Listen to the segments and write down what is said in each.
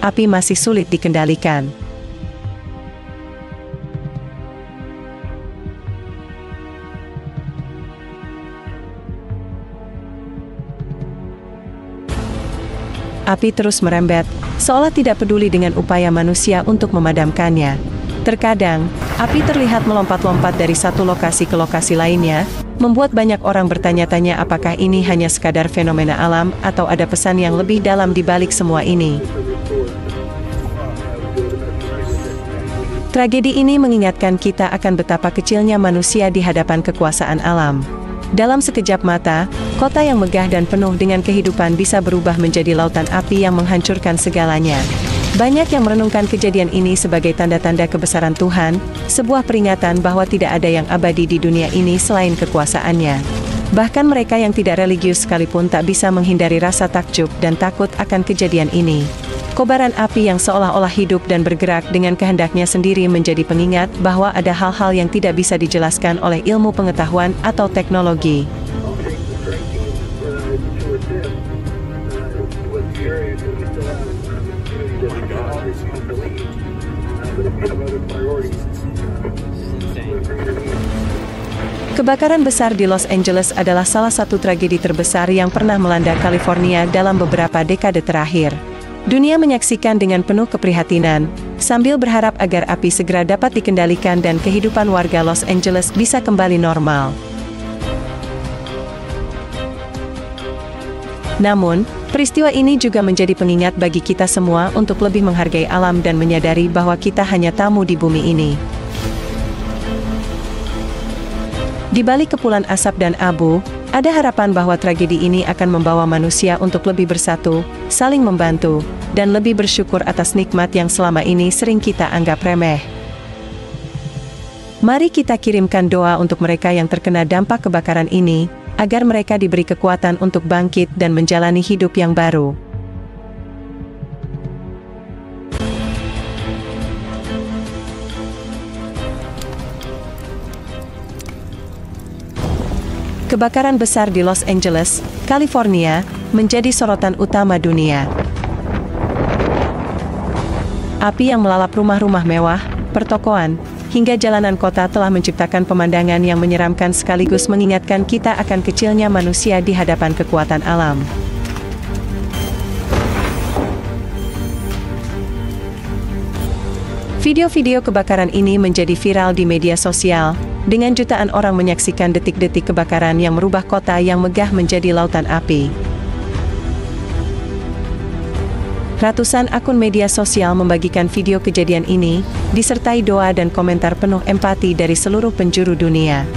api masih sulit dikendalikan. Api terus merembet, seolah tidak peduli dengan upaya manusia untuk memadamkannya. Terkadang, api terlihat melompat-lompat dari satu lokasi ke lokasi lainnya, membuat banyak orang bertanya-tanya apakah ini hanya sekadar fenomena alam atau ada pesan yang lebih dalam di balik semua ini. Tragedi ini mengingatkan kita akan betapa kecilnya manusia di hadapan kekuasaan alam. Dalam sekejap mata, kota yang megah dan penuh dengan kehidupan bisa berubah menjadi lautan api yang menghancurkan segalanya. Banyak yang merenungkan kejadian ini sebagai tanda-tanda kebesaran Tuhan, sebuah peringatan bahwa tidak ada yang abadi di dunia ini selain kekuasaannya. Bahkan mereka yang tidak religius sekalipun tak bisa menghindari rasa takjub dan takut akan kejadian ini. Kobaran api yang seolah-olah hidup dan bergerak dengan kehendaknya sendiri menjadi pengingat bahwa ada hal-hal yang tidak bisa dijelaskan oleh ilmu pengetahuan atau teknologi. Kebakaran besar di Los Angeles adalah salah satu tragedi terbesar yang pernah melanda California dalam beberapa dekade terakhir. Dunia menyaksikan dengan penuh keprihatinan, sambil berharap agar api segera dapat dikendalikan dan kehidupan warga Los Angeles bisa kembali normal. Namun, peristiwa ini juga menjadi pengingat bagi kita semua untuk lebih menghargai alam dan menyadari bahwa kita hanya tamu di bumi ini. Di balik kepulan asap dan abu, ada harapan bahwa tragedi ini akan membawa manusia untuk lebih bersatu, saling membantu, dan lebih bersyukur atas nikmat yang selama ini sering kita anggap remeh. Mari kita kirimkan doa untuk mereka yang terkena dampak kebakaran ini, agar mereka diberi kekuatan untuk bangkit dan menjalani hidup yang baru. Kebakaran besar di Los Angeles, California, menjadi sorotan utama dunia. Api yang melalap rumah-rumah mewah, pertokoan, hingga jalanan kota telah menciptakan pemandangan yang menyeramkan sekaligus mengingatkan kita akan kecilnya manusia di hadapan kekuatan alam. Video-video kebakaran ini menjadi viral di media sosial, dengan jutaan orang menyaksikan detik-detik kebakaran yang merubah kota yang megah menjadi lautan api. Ratusan akun media sosial membagikan video kejadian ini, disertai doa dan komentar penuh empati dari seluruh penjuru dunia.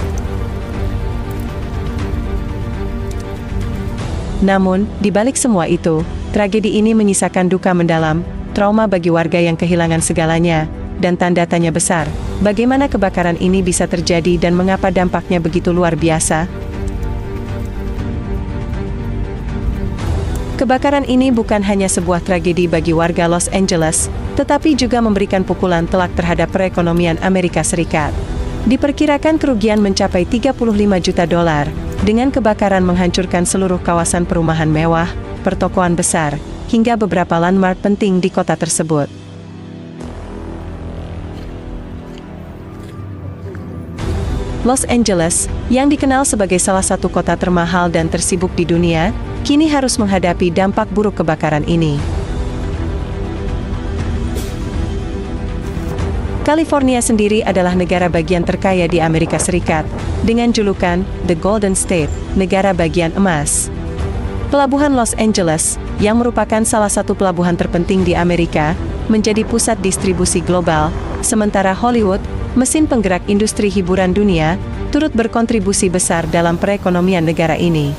Namun, di balik semua itu, tragedi ini menyisakan duka mendalam, trauma bagi warga yang kehilangan segalanya, dan tanda tanya besar. Bagaimana kebakaran ini bisa terjadi dan mengapa dampaknya begitu luar biasa? Kebakaran ini bukan hanya sebuah tragedi bagi warga Los Angeles, tetapi juga memberikan pukulan telak terhadap perekonomian Amerika Serikat. Diperkirakan kerugian mencapai 35 juta dolar, dengan kebakaran menghancurkan seluruh kawasan perumahan mewah, pertokoan besar, hingga beberapa landmark penting di kota tersebut. Los Angeles, yang dikenal sebagai salah satu kota termahal dan tersibuk di dunia, kini harus menghadapi dampak buruk kebakaran ini. California sendiri adalah negara bagian terkaya di Amerika Serikat, dengan julukan The Golden State, negara bagian emas. Pelabuhan Los Angeles, yang merupakan salah satu pelabuhan terpenting di Amerika, menjadi pusat distribusi global, sementara Hollywood, mesin penggerak industri hiburan dunia, turut berkontribusi besar dalam perekonomian negara ini.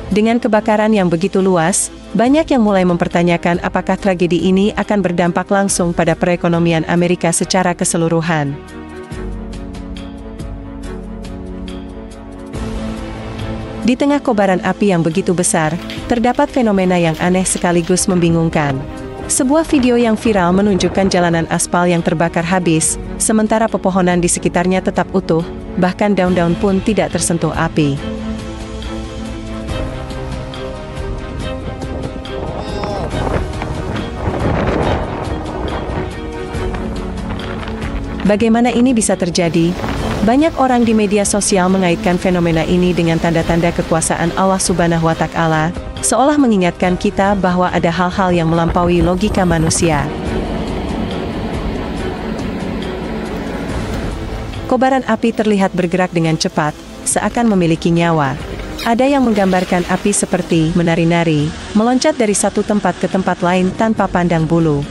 Dengan kebakaran yang begitu luas, banyak yang mulai mempertanyakan apakah tragedi ini akan berdampak langsung pada perekonomian Amerika secara keseluruhan. Di tengah kobaran api yang begitu besar, terdapat fenomena yang aneh sekaligus membingungkan. Sebuah video yang viral menunjukkan jalanan aspal yang terbakar habis, sementara pepohonan di sekitarnya tetap utuh, bahkan daun-daun pun tidak tersentuh api. Bagaimana ini bisa terjadi? Banyak orang di media sosial mengaitkan fenomena ini dengan tanda-tanda kekuasaan Allah Subhanahu wa Ta'ala, seolah mengingatkan kita bahwa ada hal-hal yang melampaui logika manusia. Kobaran api terlihat bergerak dengan cepat, seakan memiliki nyawa. Ada yang menggambarkan api seperti menari-nari, meloncat dari satu tempat ke tempat lain tanpa pandang bulu.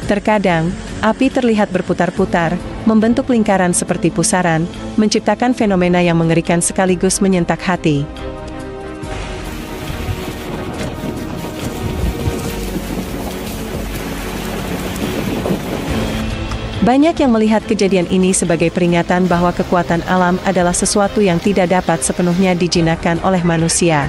Terkadang, api terlihat berputar-putar, membentuk lingkaran seperti pusaran, menciptakan fenomena yang mengerikan sekaligus menyentak hati. Banyak yang melihat kejadian ini sebagai peringatan bahwa kekuatan alam adalah sesuatu yang tidak dapat sepenuhnya dijinakkan oleh manusia.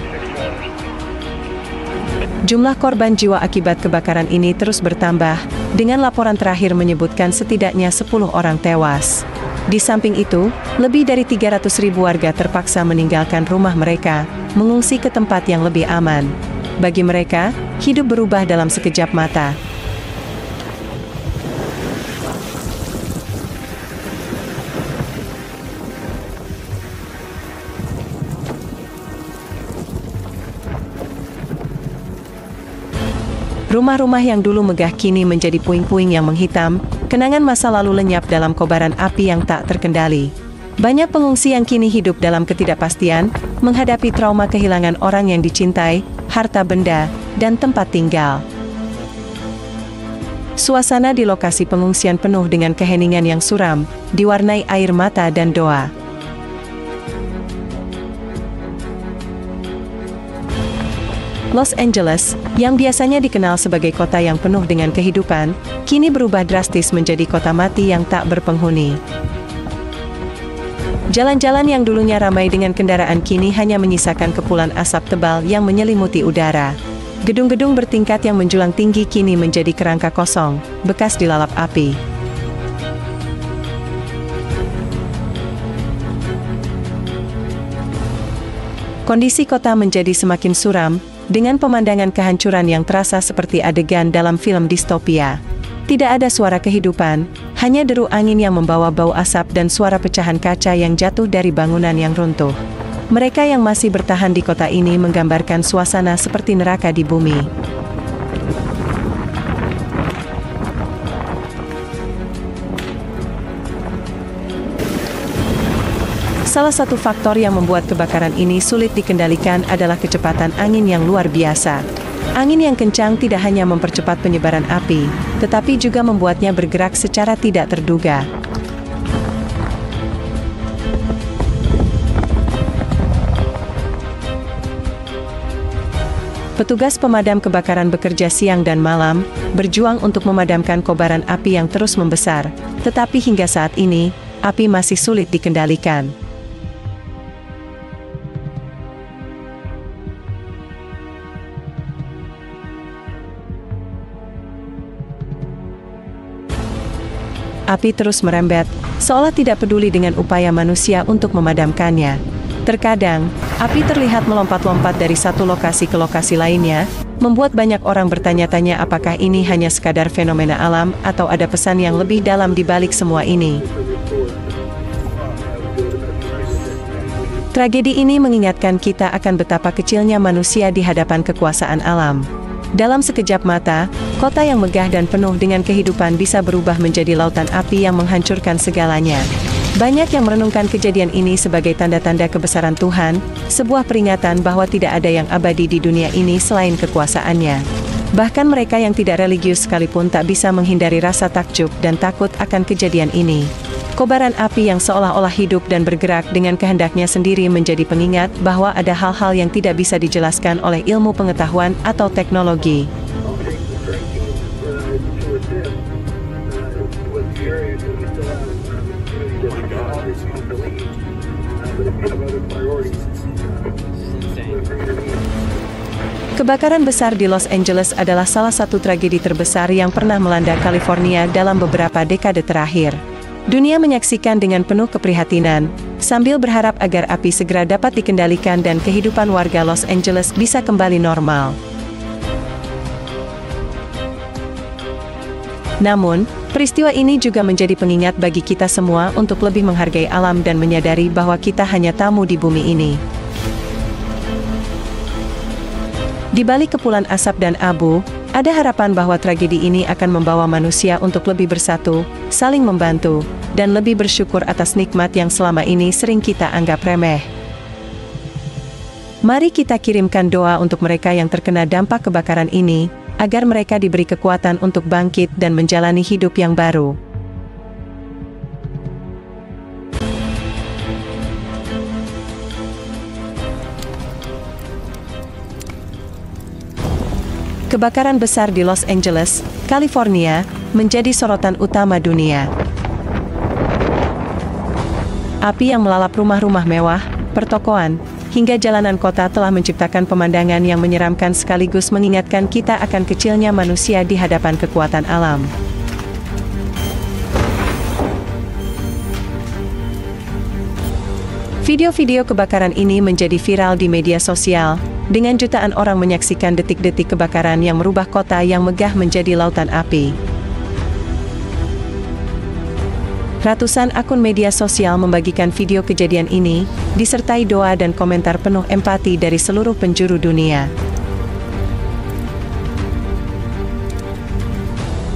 Jumlah korban jiwa akibat kebakaran ini terus bertambah, dengan laporan terakhir menyebutkan setidaknya 10 orang tewas. Di samping itu, lebih dari 300.000 warga terpaksa meninggalkan rumah mereka, mengungsi ke tempat yang lebih aman. Bagi mereka, hidup berubah dalam sekejap mata. Rumah-rumah yang dulu megah kini menjadi puing-puing yang menghitam, kenangan masa lalu lenyap dalam kobaran api yang tak terkendali. Banyak pengungsi yang kini hidup dalam ketidakpastian, menghadapi trauma kehilangan orang yang dicintai, harta benda, dan tempat tinggal. Suasana di lokasi pengungsian penuh dengan keheningan yang suram, diwarnai air mata dan doa. Los Angeles, yang biasanya dikenal sebagai kota yang penuh dengan kehidupan, kini berubah drastis menjadi kota mati yang tak berpenghuni. Jalan-jalan yang dulunya ramai dengan kendaraan kini hanya menyisakan kepulan asap tebal yang menyelimuti udara. Gedung-gedung bertingkat yang menjulang tinggi kini menjadi kerangka kosong, bekas dilalap api. Kondisi kota menjadi semakin suram, dengan pemandangan kehancuran yang terasa seperti adegan dalam film distopia. Tidak ada suara kehidupan, hanya deru angin yang membawa bau asap dan suara pecahan kaca yang jatuh dari bangunan yang runtuh. Mereka yang masih bertahan di kota ini menggambarkan suasana seperti neraka di bumi. Salah satu faktor yang membuat kebakaran ini sulit dikendalikan adalah kecepatan angin yang luar biasa. Angin yang kencang tidak hanya mempercepat penyebaran api, tetapi juga membuatnya bergerak secara tidak terduga. Petugas pemadam kebakaran bekerja siang dan malam, berjuang untuk memadamkan kobaran api yang terus membesar, tetapi hingga saat ini, api masih sulit dikendalikan. Api terus merembet, seolah tidak peduli dengan upaya manusia untuk memadamkannya. Terkadang, api terlihat melompat-lompat dari satu lokasi ke lokasi lainnya, membuat banyak orang bertanya-tanya apakah ini hanya sekadar fenomena alam atau ada pesan yang lebih dalam di balik semua ini. Tragedi ini mengingatkan kita akan betapa kecilnya manusia di hadapan kekuasaan alam. Dalam sekejap mata, kota yang megah dan penuh dengan kehidupan bisa berubah menjadi lautan api yang menghancurkan segalanya. Banyak yang merenungkan kejadian ini sebagai tanda-tanda kebesaran Tuhan, sebuah peringatan bahwa tidak ada yang abadi di dunia ini selain kekuasaannya. Bahkan mereka yang tidak religius sekalipun tak bisa menghindari rasa takjub dan takut akan kejadian ini. Kobaran api yang seolah-olah hidup dan bergerak dengan kehendaknya sendiri menjadi pengingat bahwa ada hal-hal yang tidak bisa dijelaskan oleh ilmu pengetahuan atau teknologi. Kebakaran besar di Los Angeles adalah salah satu tragedi terbesar yang pernah melanda California dalam beberapa dekade terakhir. Dunia menyaksikan dengan penuh keprihatinan, sambil berharap agar api segera dapat dikendalikan dan kehidupan warga Los Angeles bisa kembali normal. Namun, peristiwa ini juga menjadi pengingat bagi kita semua untuk lebih menghargai alam dan menyadari bahwa kita hanya tamu di bumi ini. Di balik kepulan asap dan abu, ada harapan bahwa tragedi ini akan membawa manusia untuk lebih bersatu, saling membantu, dan lebih bersyukur atas nikmat yang selama ini sering kita anggap remeh. Mari kita kirimkan doa untuk mereka yang terkena dampak kebakaran ini, agar mereka diberi kekuatan untuk bangkit dan menjalani hidup yang baru. Kebakaran besar di Los Angeles, California, menjadi sorotan utama dunia. Api yang melalap rumah-rumah mewah, pertokoan, hingga jalanan kota telah menciptakan pemandangan yang menyeramkan sekaligus mengingatkan kita akan kecilnya manusia di hadapan kekuatan alam. Video-video kebakaran ini menjadi viral di media sosial, dengan jutaan orang menyaksikan detik-detik kebakaran yang merubah kota yang megah menjadi lautan api. Ratusan akun media sosial membagikan video kejadian ini, disertai doa dan komentar penuh empati dari seluruh penjuru dunia.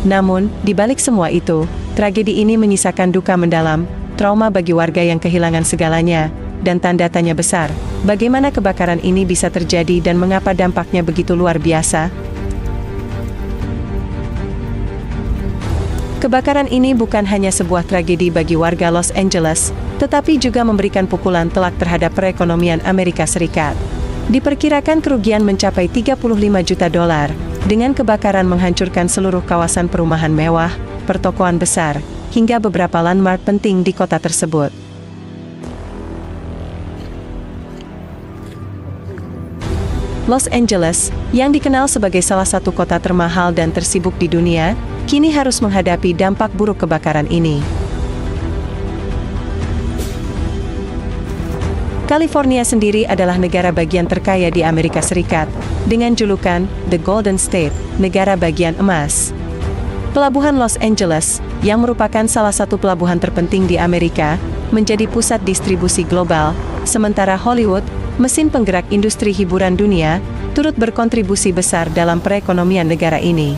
Namun, di balik semua itu, tragedi ini menyisakan duka mendalam, trauma bagi warga yang kehilangan segalanya, dan tanda tanya besar. Bagaimana kebakaran ini bisa terjadi dan mengapa dampaknya begitu luar biasa? Kebakaran ini bukan hanya sebuah tragedi bagi warga Los Angeles, tetapi juga memberikan pukulan telak terhadap perekonomian Amerika Serikat. Diperkirakan kerugian mencapai 35 juta dolar, dengan kebakaran menghancurkan seluruh kawasan perumahan mewah, pertokoan besar, hingga beberapa landmark penting di kota tersebut. Los Angeles, yang dikenal sebagai salah satu kota termahal dan tersibuk di dunia, kini harus menghadapi dampak buruk kebakaran ini. California sendiri adalah negara bagian terkaya di Amerika Serikat, dengan julukan The Golden State, negara bagian emas. Pelabuhan Los Angeles, yang merupakan salah satu pelabuhan terpenting di Amerika, menjadi pusat distribusi global, sementara Hollywood, mesin penggerak industri hiburan dunia, turut berkontribusi besar dalam perekonomian negara ini.